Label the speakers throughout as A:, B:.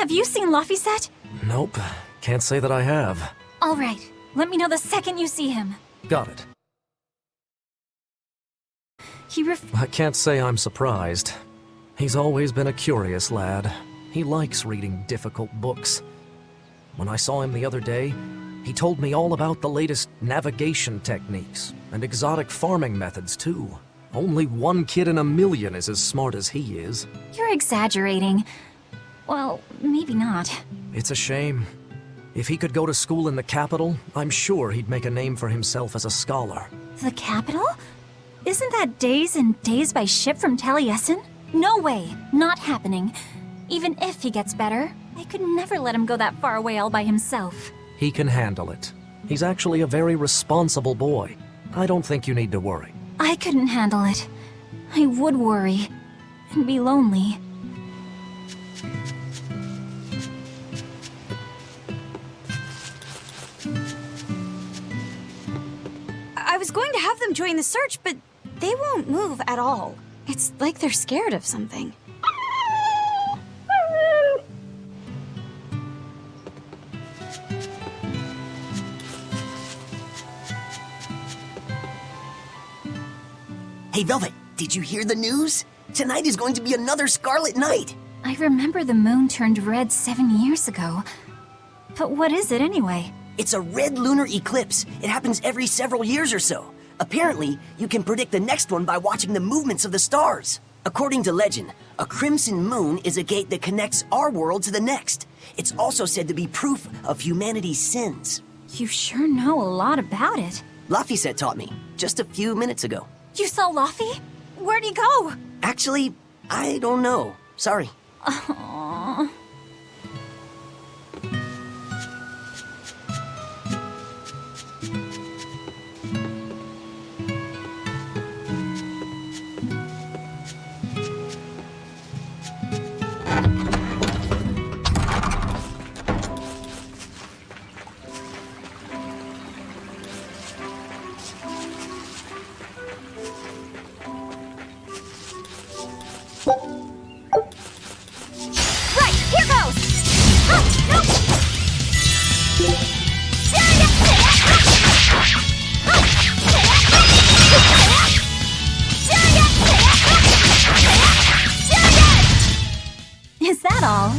A: Have you seen Laphicet?
B: Nope, can't say that I have.
A: All right, let me know the second you see him.
B: Got it.
A: He
B: I can't say I'm surprised. He's always been a curious lad. He likes reading difficult books. When I saw him the other day, he told me all about the latest navigation techniques and exotic farming methods too. Only one kid in a million is as smart as he is.
A: You're exaggerating. Well, maybe not.
B: It's a shame. If he could go to school in the capital, I'm sure he'd make a name for himself as a scholar.
A: The capital? Isn't that days and days by ship from Taliesin? No way, not happening. Even if he gets better, I could never let him go that far away all by himself.
B: He can handle it. He's actually a very responsible boy. I don't think you need to worry.
A: I couldn't handle it. I would worry. And be lonely.
C: I was going to have them join the search, but they won't move at all. It's like they're scared of something.
D: Hey, Velvet, did you hear the news? Tonight is going to be another Scarlet Night.
A: I remember the moon turned red 7 years ago. But what is it anyway?
D: It's a red lunar eclipse. It happens every several years or so. Apparently, you can predict the next one by watching the movements of the stars. According to legend, a crimson moon is a gate that connects our world to the next. It's also said to be proof of humanity's sins.
A: You sure know a lot about it.
D: Laphicet taught me, just a few minutes ago.
A: You saw Laphi? Where'd he go?
D: Actually, I don't know. Sorry.
A: Aww. Is that all?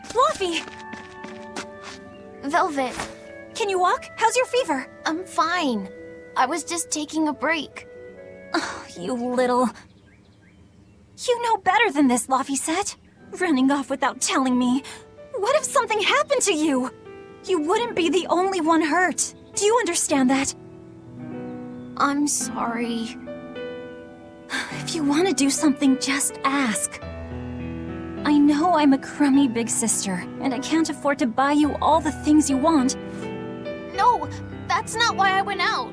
A: Fluffy!
E: Velvet,
A: Can you walk? How's your fever?
E: I'm fine. I was just taking a break.
A: Oh, you little... You know better than this, Laphicet. Running off without telling me. What if something happened to you? You wouldn't be the only one hurt. Do you understand that?
E: I'm sorry.
A: If you want to do something, just ask. I know I'm a crummy big sister, and I can't afford to buy you all the things you want.
E: No, that's not why I went out.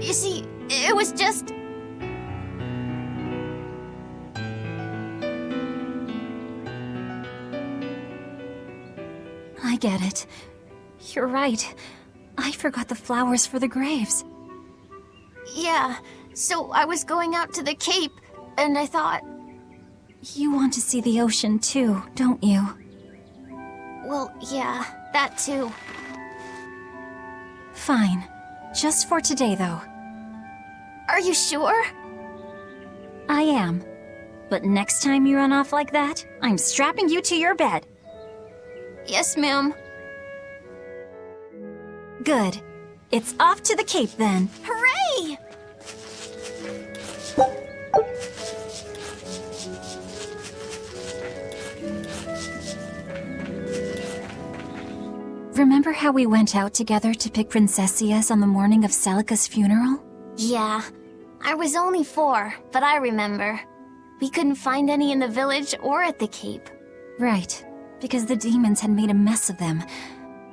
E: You see, it was just...
A: I get it. You're right. I forgot the flowers for the graves.
E: Yeah, so I was going out to the Cape, and I thought...
A: You want to see the ocean too, don't you?
E: Well, yeah, that too.
A: Fine. Just for today, though.
E: Are you sure?
A: I am. But next time you run off like that, I'm strapping you to your bed.
E: Yes, ma'am.
A: Good. It's off to the Cape then.
E: Hooray!
A: Remember how we went out together to pick princessias on the morning of Celica's funeral?
E: Yeah. I was only 4, but I remember. We couldn't find any in the village or at the Cape.
A: Right. Because the demons had made a mess of them.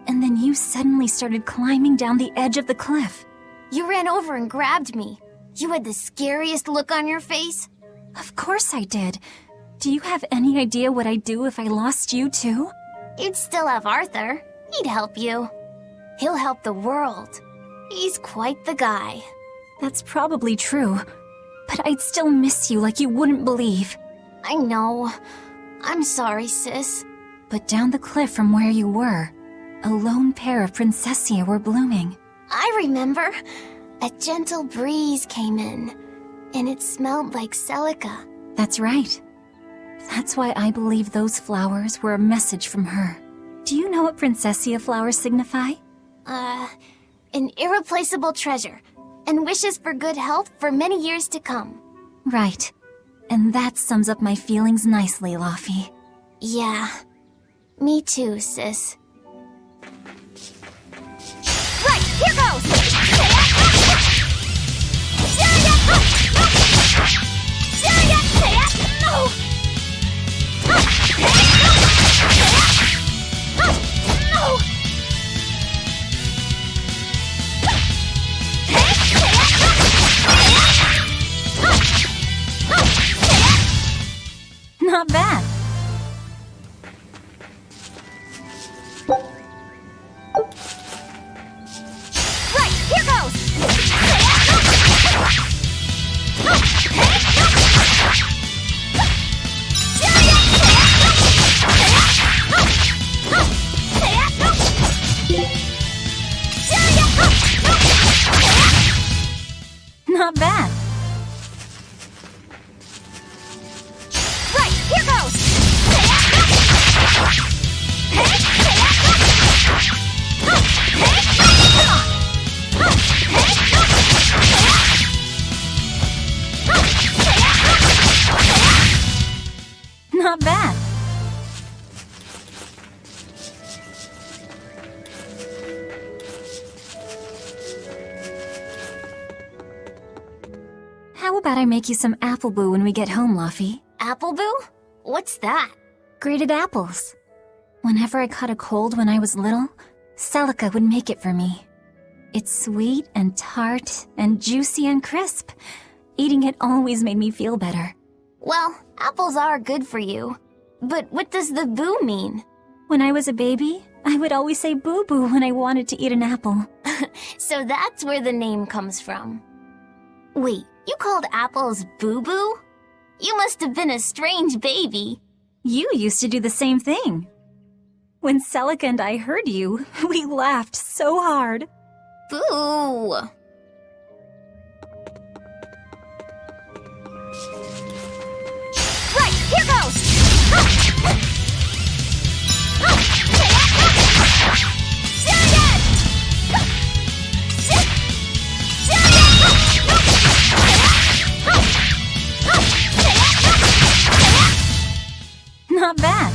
A: And then you suddenly started climbing down the edge of the cliff.
E: You ran over and grabbed me. You had the scariest look on your face.
A: Of course I did. Do you have any idea what I'd do if I lost you too?
E: You'd still have Arthur. He'd help you. He'll help the world. He's quite the guy.
A: That's probably true, but I'd still miss you like you wouldn't believe.
E: I know. I'm sorry, sis.
A: But down the cliff from where you were, a lone pair of Princessia were blooming.
E: I remember. A gentle breeze came in, and it smelled like Celica.
A: That's right. That's why I believe those flowers were a message from her. Do you know what Princessia flowers signify?
E: An irreplaceable treasure, and wishes for good health for many years to come.
A: Right. And that sums up my feelings nicely, Laufey.
E: Yeah. Me too, sis. Right, here goes! No! No!
A: Not bad.
E: Right, here goes!
A: Not bad.
E: Right, here goes!
A: Not bad. How about I make you some apple boo when we get home, Laufey?
E: Appleboo? What's that?
A: Grated apples. Whenever I caught a cold when I was little, Celica would make it for me. It's sweet and tart and juicy and crisp. Eating it always made me feel better.
E: Well, apples are good for you. But what does the boo mean?
A: When I was a baby, I would always say boo-boo when I wanted to eat an apple.
E: So that's where the name comes from. Wait, you called apples boo-boo? You must have been a strange baby.
A: You used to do the same thing. When Celica and I heard you, we laughed so hard.
E: Boo! Right, here goes!
A: Not bad.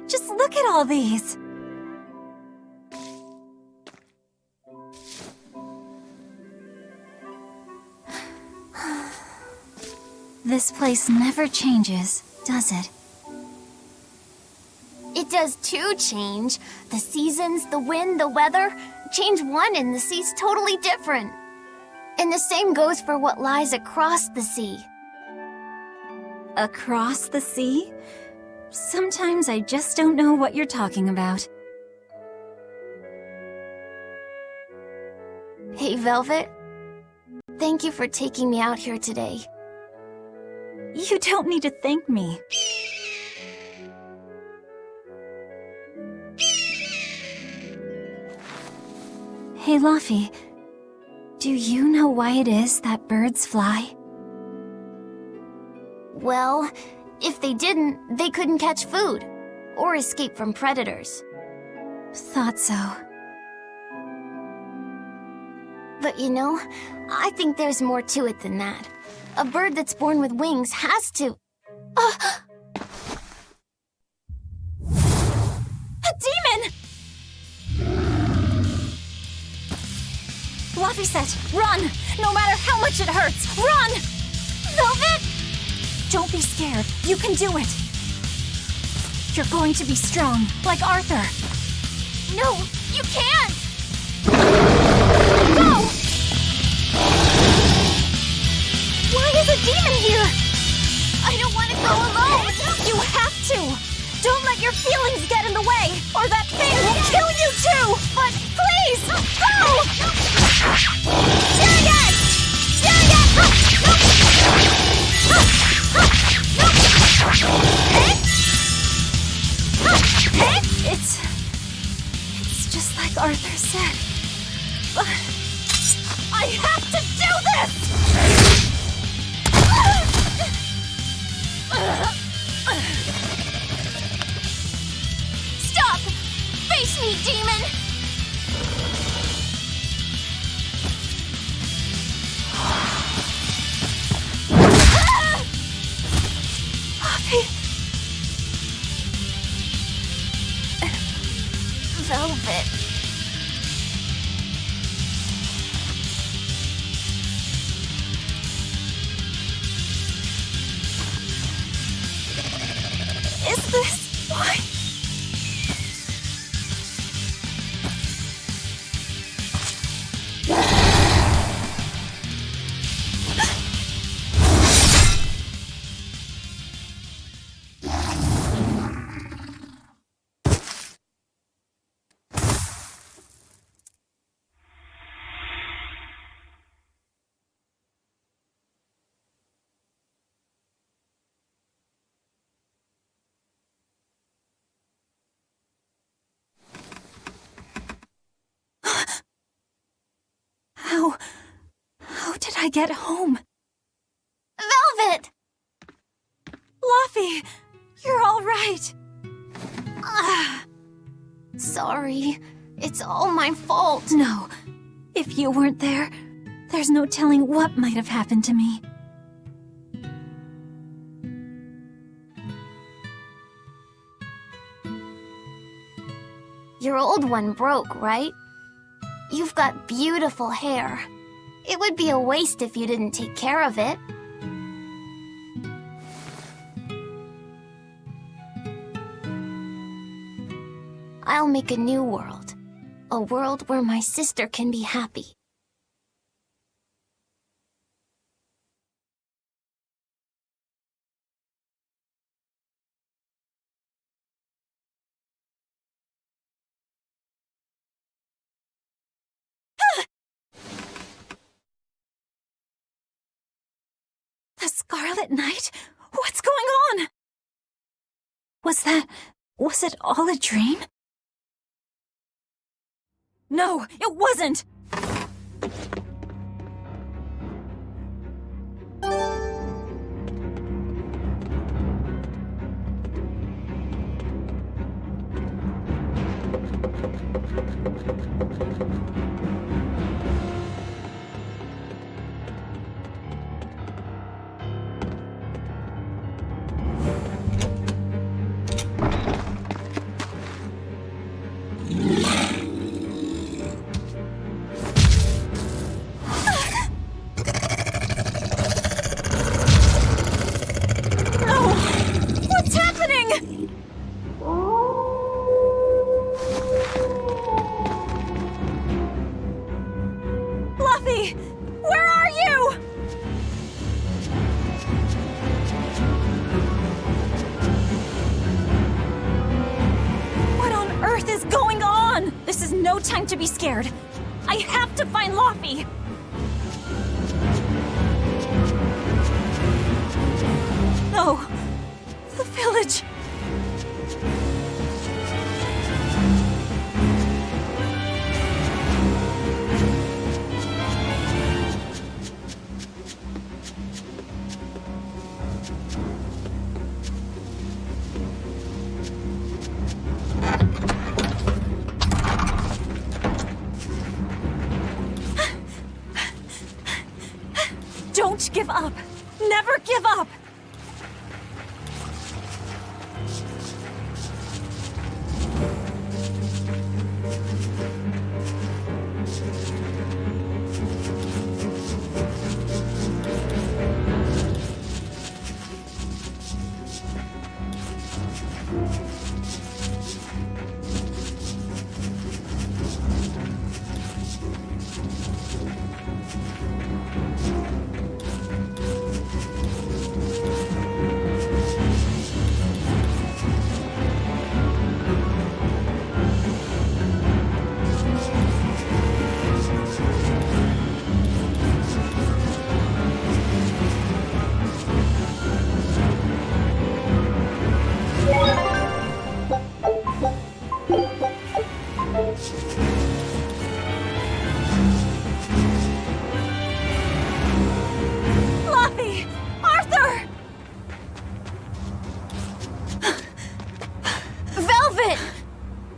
A: Just look at all these. This place never changes, does it?
E: It does too change. The seasons, the wind, the weather. Change one and the sea's totally different. And the same goes for what lies across the sea.
A: Across the sea? Sometimes I just don't know what you're talking about.
E: Hey, Velvet. Thank you for taking me out here today.
A: You don't need to thank me. Hey, Laufey. Do you know why it is that birds fly?
E: Well, if they didn't, they couldn't catch food or escape from predators.
A: Thought so.
E: But you know, I think there's more to it than that. A bird that's born with wings has to...
A: A demon! Laufey said, run! No matter how much it hurts, run! Velvet? Don't be scared. You can do it. You're going to be strong, like Arthur.
E: No, you can't!
A: Go! Why is a demon here?
E: I don't want to go alone!
A: You have to! Don't let your feelings get in the way, or that thing will kill you too! But please, go!
E: Chariot!
A: It's just like Arthur said. But I have to do this!
E: Stop! Face me, demon! Velvet.
A: Is this why? How did I get home?
E: Velvet!
A: Luffy, you're all right.
E: Sorry. It's all my fault.
A: No, if you weren't there, there's no telling what might have happened to me.
E: Your old one broke, right? You've got beautiful hair. It would be a waste if you didn't take care of it. I'll make a new world. A world where my sister can be happy.
A: The Scarlet Knight? What's going on? Was it all a dream? No, it wasn't! No time to be scared. I have to find Luffy. No, the village. Don't give up. Never give up.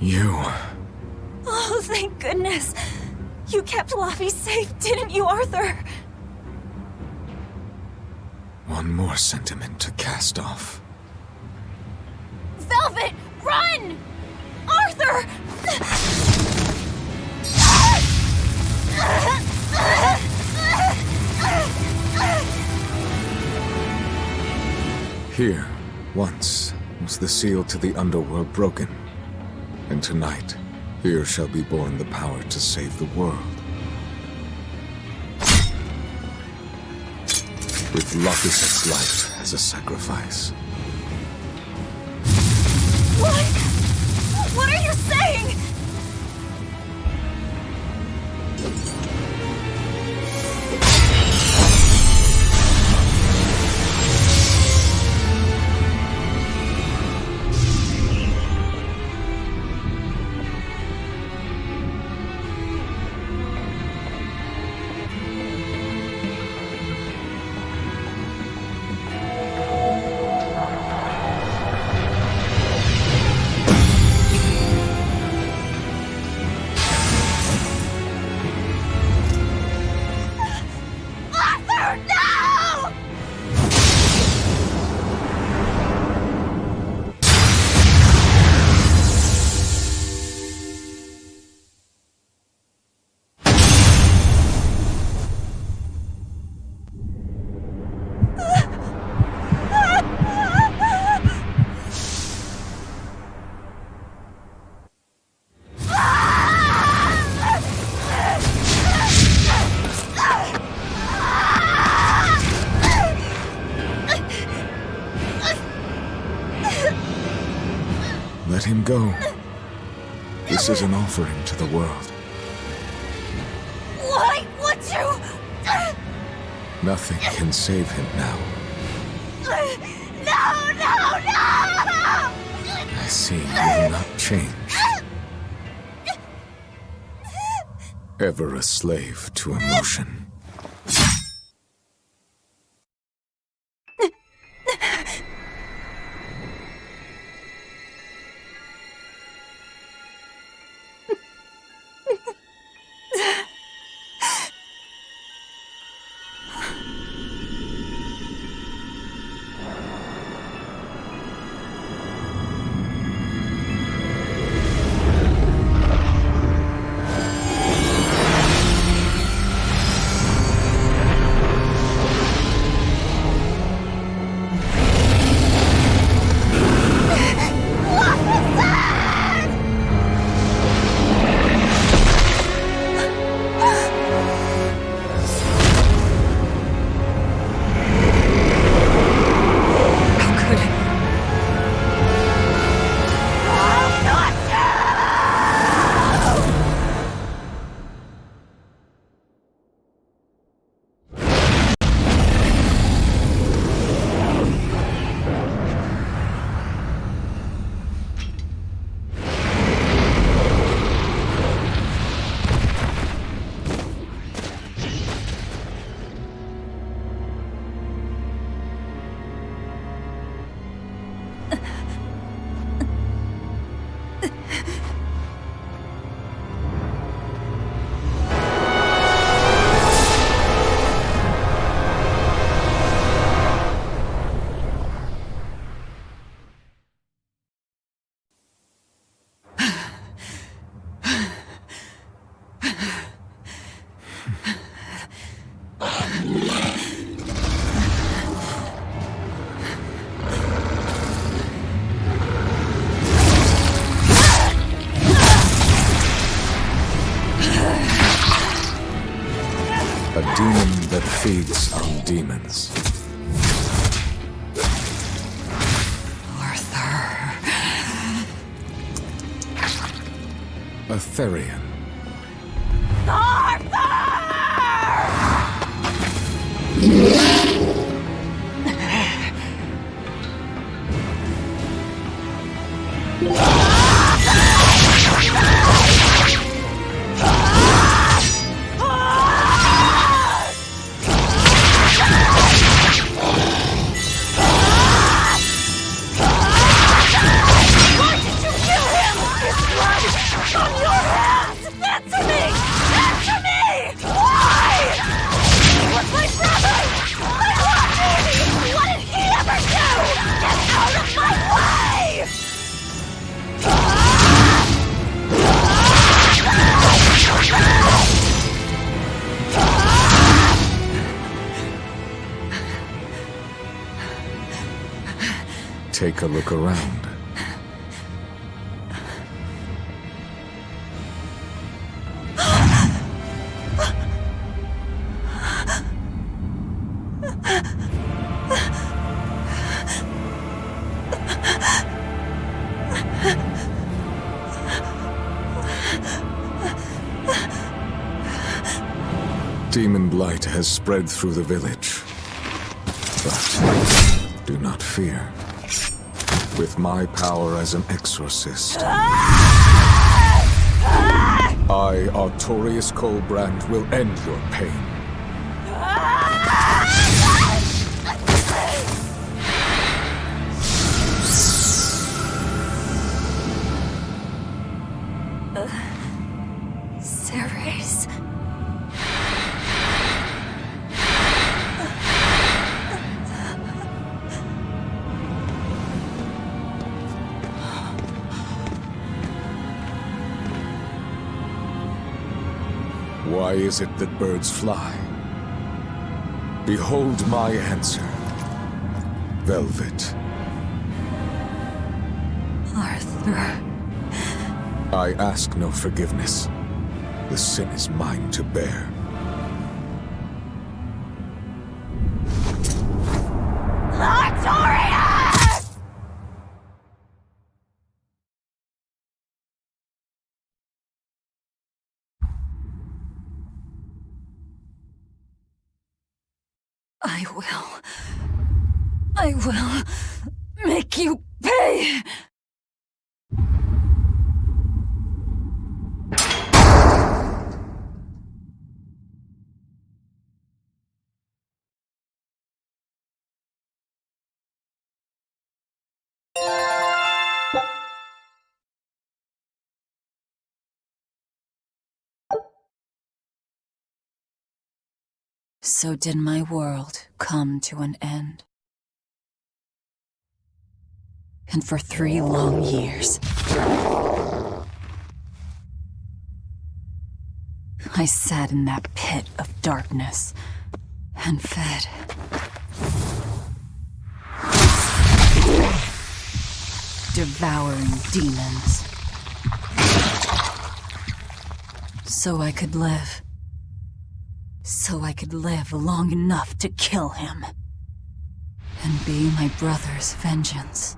F: You...
A: Oh, thank goodness. You kept Laffy safe, didn't you, Arthur?
F: One more sentiment to cast off.
A: Velvet, run! Arthur!
F: Here, once, was the seal to the underworld broken. And tonight, here shall be born the power to save the world. With Laphicet's life as a sacrifice.
A: What? What are you saying?
F: Let him go. This is an offering to the world.
A: Why would you?
F: Nothing can save him now.
A: No, no, no!
F: I see you will not change. Ever a slave to emotion. A demon that feeds on demons.
C: Arthur.
F: A Therian.
A: Why did you kill him? His blood
F: take a look around. Demon blight has spread through the village. But do not fear. With my power as an exorcist, I, Artorius Colbrand, will end your pain.
A: Ceres.
F: Why is it that birds fly? Behold my answer. Velvet.
A: Arthur.
F: I ask no forgiveness. The sin is mine to bear.
A: I will make you pay! So did my world come to an end. And for 3 long years, I sat in that pit of darkness and fed. Devouring demons. So I could live. So I could live long enough to kill him. And be my brother's vengeance.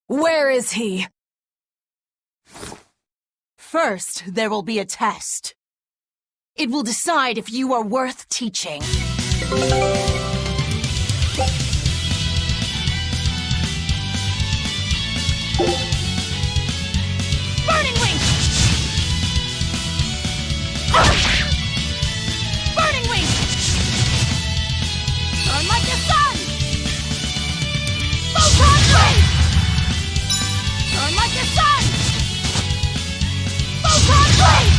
A: Where is he?
G: First, there will be a test. It will decide if you are worth teaching. Burning Wing! Burning Wing! Burn like the sun! Photon Blade! Burn like the sun! Photon Blade!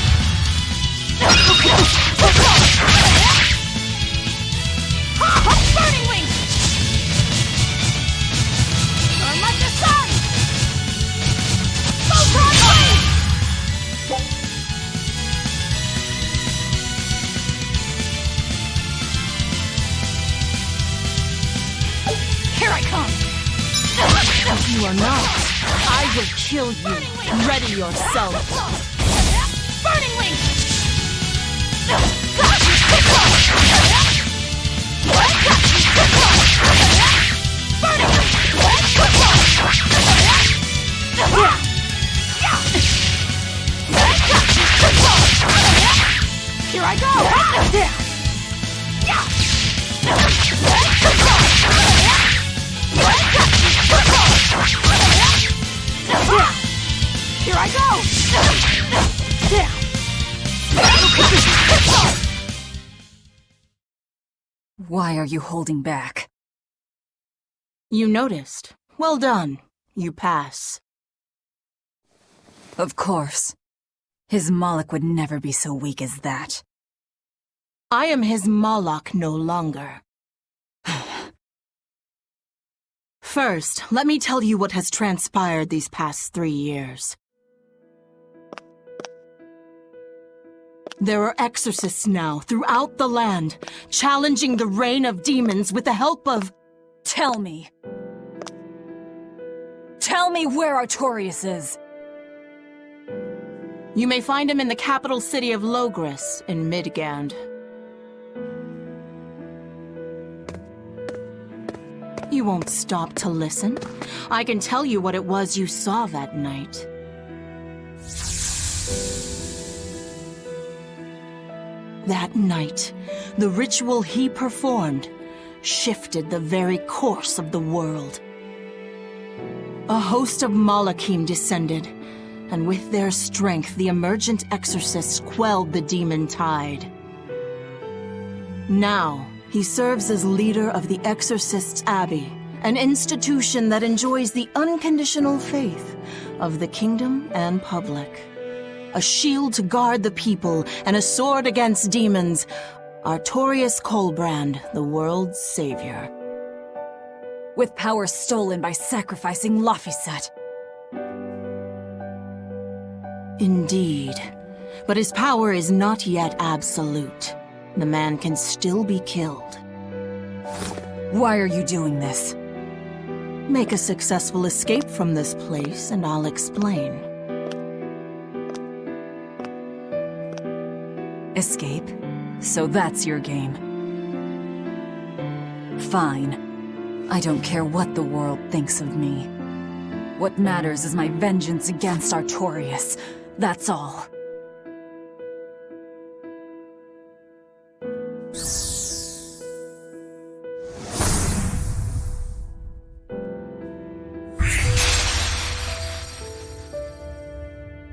G: Burning Wing! Burn like the sun! Photon Blade! Here I come! If you are not, I will kill you. Ready yourself. Burning Wing! Burning Wing! Here I go! Here I go!
A: Why are you holding back?
G: You noticed. Well done. You pass.
A: Of course. His Moloch would never be so weak as that.
G: I am his Moloch no longer. First, let me tell you what has transpired these past 3 years. There are exorcists now throughout the land, challenging the reign of demons with the help of...
A: Tell me. Tell me where Artorias is.
G: You may find him in the capital city of Logris in Midgand. You won't stop to listen. I can tell you what it was you saw that night. That night, the ritual he performed shifted the very course of the world. A host of Malachim descended, and with their strength, the emergent exorcists quelled the demon tide. Now, he serves as leader of the Exorcists' Abbey, an institution that enjoys the unconditional faith of the kingdom and public. A shield to guard the people and a sword against demons, Artorias Colbrand, the world's savior.
A: With power stolen by sacrificing Laphicet.
G: Indeed. But his power is not yet absolute. The man can still be killed.
A: Why are you doing this?
G: Make a successful escape from this place, and I'll explain.
A: Escape? So that's your game. Fine. I don't care what the world thinks of me. What matters is my vengeance against Artorias. That's all.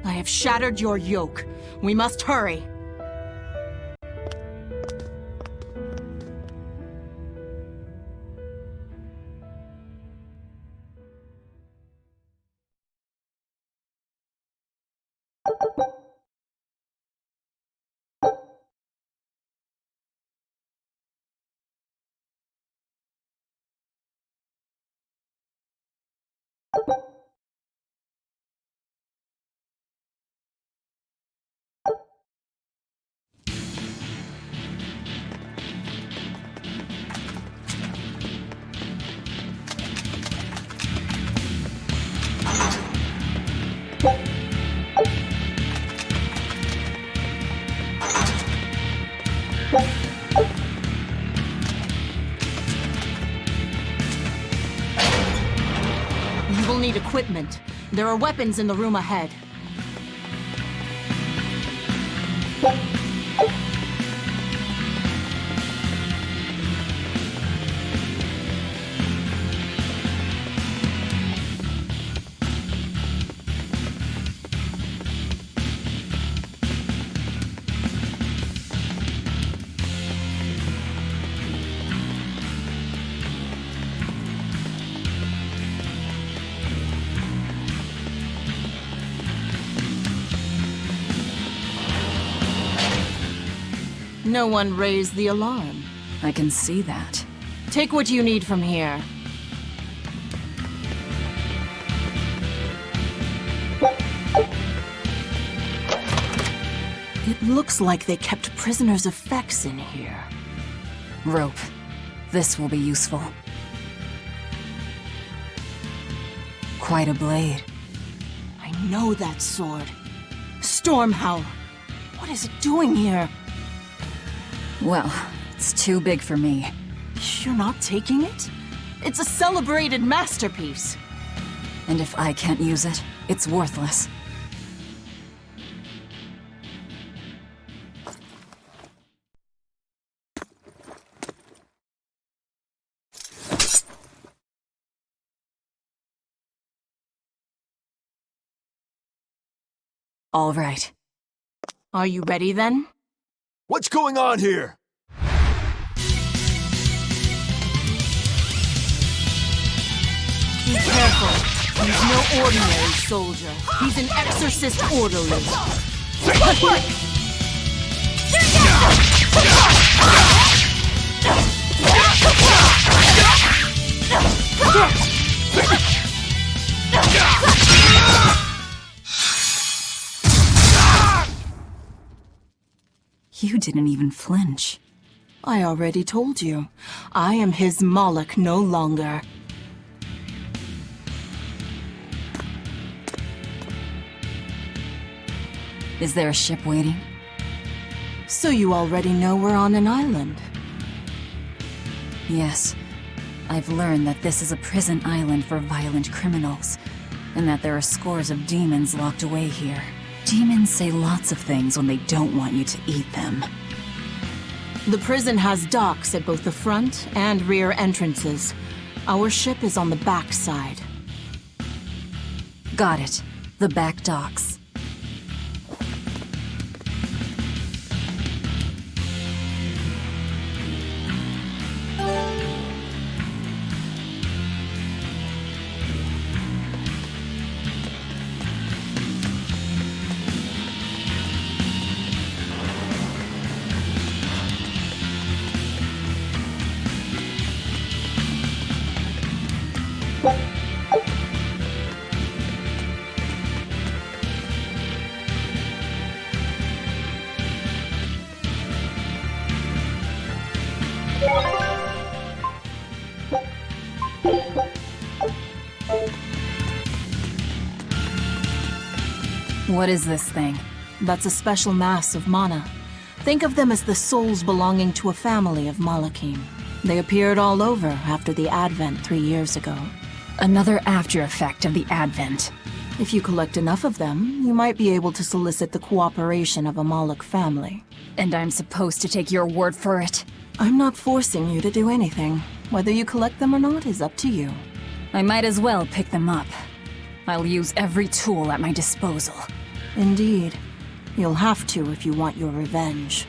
G: I have shattered your yoke. We must hurry. You will need equipment. There are weapons in the room ahead. No one raised the alarm.
A: I can see that.
G: Take what you need from here. It looks like they kept prisoners' effects in here.
A: Rope. This will be useful. Quite a blade.
G: I know that sword. Stormhowl. What is it doing here?
A: Well, it's too big for me.
G: You're not taking it? It's a celebrated masterpiece.
A: And if I can't use it, it's worthless. All right.
G: Are you ready then?
H: What's going on here?
G: Be careful. He's no ordinary soldier. He's an exorcist orderly.
A: You didn't even flinch.
G: I already told you. I am his Moloch no longer.
A: Is there a ship waiting?
G: So you already know we're on an island.
A: Yes. I've learned that this is a prison island for violent criminals, and that there are scores of demons locked away here. Demons say lots of things when they don't want you to eat them.
G: The prison has docks at both the front and rear entrances. Our ship is on the back side.
A: Got it. The back docks. What is this thing?
G: That's a special mass of mana. Think of them as the souls belonging to a family of Malachim. They appeared all over after the Advent 3 years ago.
A: Another after effect of the Advent.
G: If you collect enough of them, you might be able to solicit the cooperation of a Moloch family.
A: And I'm supposed to take your word for it?
G: I'm not forcing you to do anything. Whether you collect them or not is up to you.
A: I might as well pick them up. I'll use every tool at my disposal.
G: Indeed. You'll have to if you want your revenge.